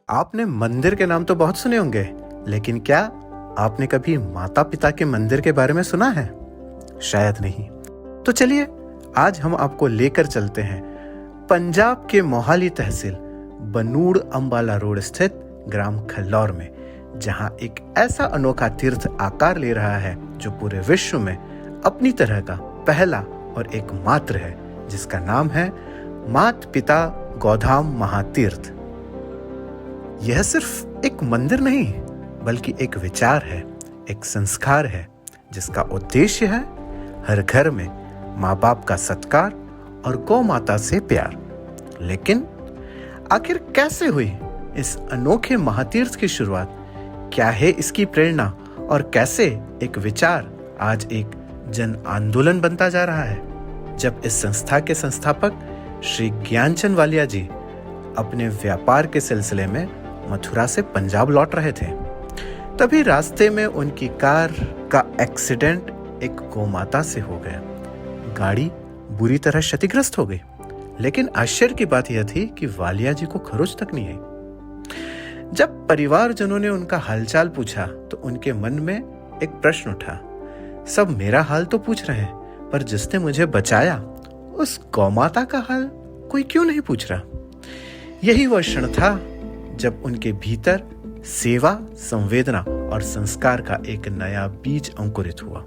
आपने मंदिर के नाम तो बहुत सुने होंगे, लेकिन क्या आपने कभी माता पिता के मंदिर के बारे में सुना है? शायद नहीं। तो चलिए आज हम आपको लेकर चलते हैं पंजाब के मोहाली तहसील बनूड़ अंबाला रोड स्थित ग्राम खल्लौर में, जहां एक ऐसा अनोखा तीर्थ आकार ले रहा है जो पूरे विश्व में अपनी तरह का पहला और एकमात्र है, जिसका नाम है मात पिता गौधाम महातीर्थ। यह सिर्फ एक मंदिर नहीं बल्कि एक विचार है, एक संस्कार है, जिसका उद्देश्य है हर घर में माँ बाप का सत्कार और गौ माता से प्यार। लेकिन आखिर कैसे हुई इस अनोखे महातीर्थ की शुरुआत? क्या है इसकी प्रेरणा और कैसे एक विचार आज एक जन आंदोलन बनता जा रहा है? जब इस संस्था के संस्थापक श्री ज्ञानचंद वालिया जी अपने व्यापार के सिलसिले में मथुरा से पंजाब लौट रहे थे, तभी रास्ते में उनकी कार का एक्सीडेंट एक गौमाता से हो गया। गाड़ी बुरी तरह क्षतिग्रस्त हो गई, लेकिन आश्चर्य की बात यह थी कि वालिया जी को खरोच तक नहीं आई। जब परिवारजनों ने उनका हालचाल पूछा तो उनके मन में एक प्रश्न उठा, सब मेरा हाल तो पूछ रहे हैं, पर जिसने मुझे बचाया उस गौमाता का हाल कोई क्यों नहीं पूछ रहा? यही वह क्षण था जब उनके भीतर सेवा, संवेदना और संस्कार का एक नया बीज अंकुरित हुआ।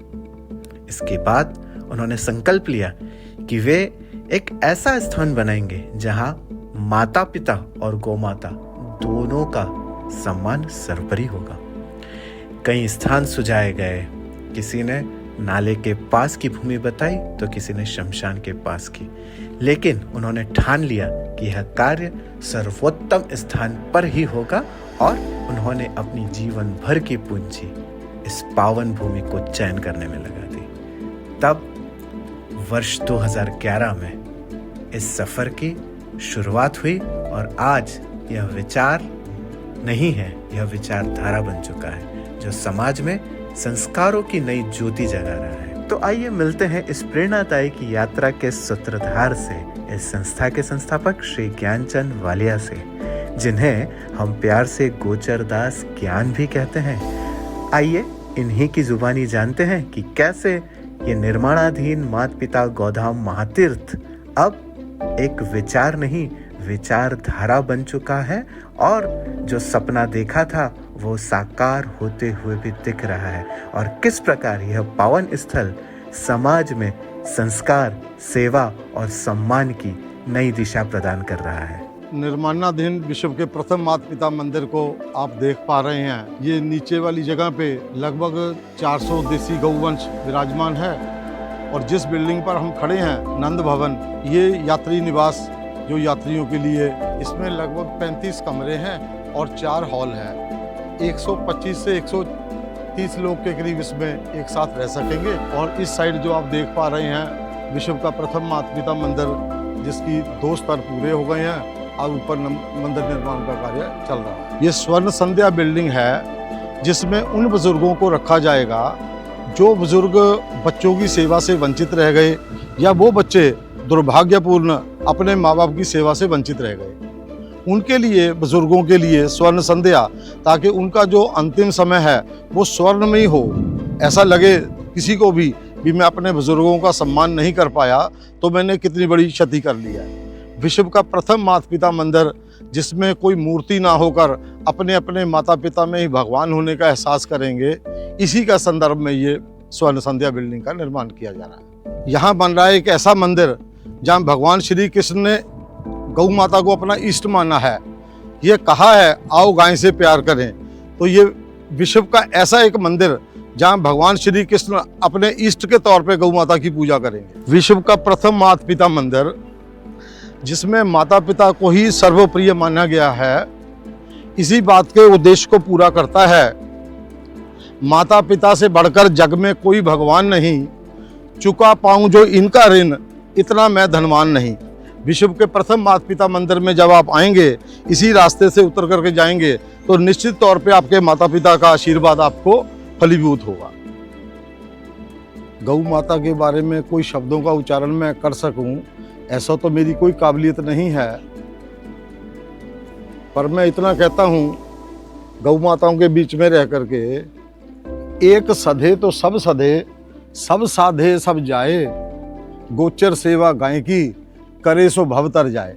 इसके बाद उन्होंने संकल्प लिया कि वे एक ऐसा स्थान बनाएंगे जहां माता पिता और गौमाता दोनों का सम्मान सर्वोपरि होगा। कई स्थान सुझाए गए, किसी ने नाले के पास की भूमि बताई तो किसी ने शमशान के पास की, लेकिन उन्होंने ठान लिया कि यह कार्य सर्वोत्तम स्थान पर ही होगा और उन्होंने अपनी जीवन भर की पूंजी इस पावन भूमि को चयन करने में लगा दी। तब वर्ष 2011 में इस सफर की शुरुआत हुई और आज यह विचार नहीं है, यह विचारधारा बन चुका है जो समाज में संस्कारों की नई ज्योति जगा रहा है। तो आइए मिलते हैं इस प्रेरणादायी की यात्रा के सूत्रधार से, इस संस्था के संस्थापक श्री ज्ञानचंद वालिया से, जिन्हें हम प्यार से गोचर दास ज्ञान भी कहते हैं। आइए इन्हीं की जुबानी जानते हैं कि कैसे ये निर्माणाधीन माता पिता गौधाम महातीर्थ अब एक विचार नहीं, विचारधारा बन चुका है और जो सपना देखा था वो साकार होते हुए भी दिख रहा है, और किस प्रकार यह पावन स्थल समाज में संस्कार, सेवा और सम्मान की नई दिशा प्रदान कर रहा है। निर्माणाधीन विश्व के प्रथम माता पिता मंदिर को आप देख पा रहे हैं। ये नीचे वाली जगह पे लगभग 400 देसी गौवंश विराजमान है, और जिस बिल्डिंग पर हम खड़े हैं नंद भवन, ये यात्री निवास जो यात्रियों के लिए, इसमें लगभग 35 कमरे हैं और 4 हॉल हैं। 125 से 130 लोग के करीब इसमें एक साथ रह सकेंगे। और इस साइड जो आप देख पा रहे हैं विश्व का प्रथम माता पिता मंदिर, जिसकी 2 स्तर पूरे हो गए हैं और ऊपर मंदिर निर्माण का कार्य चल रहा है। ये स्वर्ण संध्या बिल्डिंग है जिसमें उन बुजुर्गों को रखा जाएगा जो बुजुर्ग बच्चों की सेवा से वंचित रह गए, या वो बच्चे दुर्भाग्यपूर्ण अपने माँ बाप की सेवा से वंचित रह गए। उनके लिए, बुजुर्गों के लिए स्वर्ण संध्या, ताकि उनका जो अंतिम समय है वो स्वर्ण में ही हो। ऐसा लगे किसी को भी मैं अपने बुजुर्गों का सम्मान नहीं कर पाया तो मैंने कितनी बड़ी क्षति कर ली है। विश्व का प्रथम माता पिता मंदिर, जिसमें कोई मूर्ति ना होकर अपने अपने माता पिता में ही भगवान होने का एहसास करेंगे, इसी का संदर्भ में ये स्वर्ण संध्या बिल्डिंग का निर्माण किया जा रहा है। यहाँ बन रहा है एक ऐसा मंदिर जहाँ भगवान श्री कृष्ण ने गौ माता को अपना इष्ट माना है। ये कहा है आओ गाय से प्यार करें, तो ये विश्व का ऐसा एक मंदिर जहाँ भगवान श्री कृष्ण अपने इष्ट के तौर पे गौ माता की पूजा करेंगे। विश्व का प्रथम माता पिता मंदिर, जिसमें माता पिता को ही सर्वप्रिय माना गया है, इसी बात के उद्देश्य को पूरा करता है। माता पिता से बढ़कर जग में कोई भगवान नहीं, चुका पाऊं जो इनका ऋण, इतना मैं धनवान नहीं। विश्व के प्रथम माता पिता मंदिर में जब आप आएंगे, इसी रास्ते से उतर करके जाएंगे, तो निश्चित तौर पे आपके माता पिता का आशीर्वाद आपको फलीभूत होगा। गौ माता के बारे में कोई शब्दों का उच्चारण मैं कर सकूं, ऐसा तो मेरी कोई काबिलियत नहीं है। पर मैं इतना कहता हूँ, गौ माताओं के बीच में रह करके, एक सधे तो सब सधे, सब साधे सब जाए, गोचर सेवा गाय की, करे सो भव तर जाए।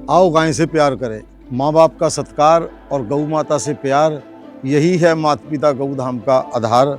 आओ गाय से प्यार करें। माँ बाप का सत्कार और गौ माता से प्यार, यही है माता पिता गौधाम का आधार।